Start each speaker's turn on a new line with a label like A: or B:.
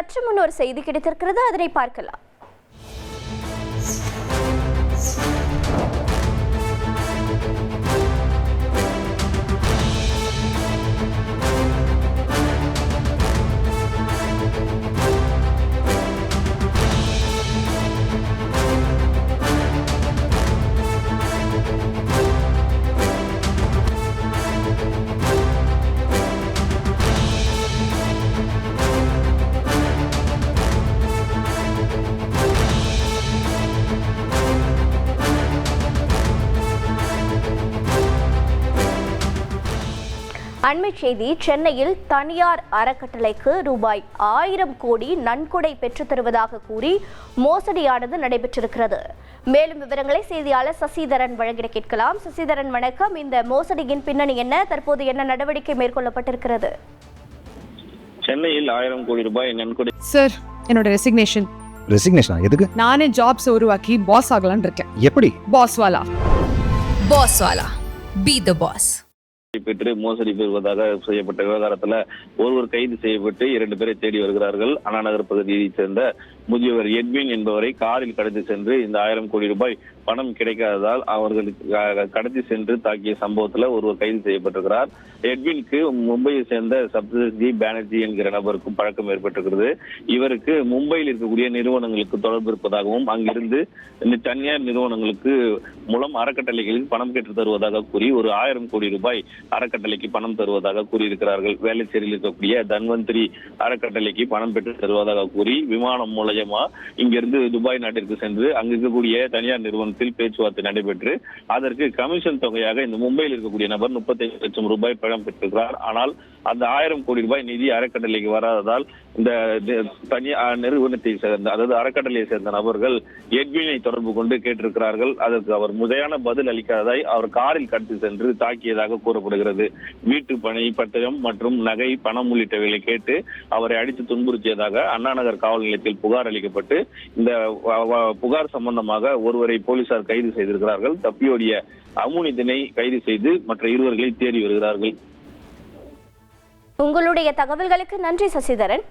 A: சற்று முன் ஒரு செய்தி கிடைத்திருக்கிறது, அதனை பார்க்கலாம். அண்மை செய்தி. சென்னையில் தனியார் அறக்கட்டளைக்கு ரூபாய் 1000 கோடி நன்கொடை பெற்றுத் தருவதாக கூறி மோசடியானது நடைபெற்றிருக்கிறது. மேலும் விவரங்களை செய்தியாளர் சசிதரன் வழங்கிட கேட்கலாம். சசிதரன் வணக்கம். இந்த மோசடியின் பின்னணி என்ன, தற்போது என்ன நடவடிக்கை மேற்கொள்ளப்பட்டிருக்கிறது?
B: சென்னையில் 1000 கோடி ரூபாய் நன்கொடை.
C: சார், என்னோட ரெசிக்னேஷன்.
D: எதுக்கு?
C: நானே ஜாப்ஸ் உருவாக்கி பாஸ் ஆகலாம்னு இருக்கேன்.
D: எப்படி?
C: பாஸ் வாலா பி தி பாஸ்.
B: பெற்று மோசடி பெறுவதாக செய்யப்பட்ட விவகாரத்துல ஒருவர் கைது செய்யப்பட்டு 2 பேரை தேடி வருகிறார்கள். அண்ணா நகர் பகுதியைச் சேர்ந்த முதியவர் எட்வின் என்பவரை காரில் கடத்தி சென்று இந்த 1000 கோடி ரூபாய் பணம் கிடைக்காததால் அவர்களுக்கு கடத்தி சென்று தாக்கிய சம்பவத்துல ஒருவர் கைது செய்யப்பட்டிருக்கிறார். எட்வினுக்கு மும்பையை சேர்ந்த சப்தர்ஜி பானர்ஜி என்கிற நபருக்கும் பழக்கம் ஏற்பட்டிருக்கிறது. இவருக்கு மும்பையில் இருக்கக்கூடிய நிறுவனங்களுக்கு தொடர்பு இருப்பதாகவும் அங்கிருந்து தனியார் நிறுவனங்களுக்கு மூலம் அறக்கட்டளைகளில் பணம் பெற்று தருவதாக கூறி ஒரு 1000 கோடி ரூபாய் அறக்கட்டளைக்கு பணம் தருவதாக கூறியிருக்கிறார்கள். வேலைச்சேரியில் இருக்கக்கூடிய தன்வந்திரி அறக்கட்டளைக்கு பணம் பெற்று தருவதாக கூறி விமானம் மூலமா இங்கிருந்து துபாய் நாட்டிற்கு சென்று அங்கு இருக்கக்கூடிய தனியார் நிறுவனத்தில் பேச்சுவார்த்தை நடைபெற்று அதற்கு கமிஷன் தொகையாக இந்த மும்பையில் இருக்கக்கூடிய நபர் 35 லட்சம் ரூபாய் பணம் பெற்றிருக்கிறார். ஆனால் அந்த 1000 கோடி ரூபாய் நிதி அறக்கட்டளைக்கு வராததால் இந்த தனியார் நிறுவனத்தை சேர்ந்த, அதாவது அறக்கட்டளையை சேர்ந்த நபர்கள் எட்வினை தொடர்பு கொண்டு கேட்டிருக்கிறார்கள். அதற்கு அவர் முறையான பதில் அளிக்காததாய் அவர் காரில் கடத்தி சென்று தாக்கியதாக கூறப்படுகிறது. வீட்டு பணி பட்டயம் மற்றும் நகை, பணம் உள்ளிட்டவைகளை கேட்டு அவரை அடித்து துன்புறுத்தியதாக அண்ணா நகர் காவல் நிலையத்தில் புகார் அளிக்கப்பட்டு இந்த புகார் சம்பந்தமாக ஒருவரை போலீசார் கைது செய்திருக்கிறார்கள். தப்பியோடிய அமுனிதனை கைது செய்து மற்ற இருவர்களை தேடி வருகிறார்கள்.
A: உங்களுடைய தகவல்களுக்கு நன்றி சசிதரன்.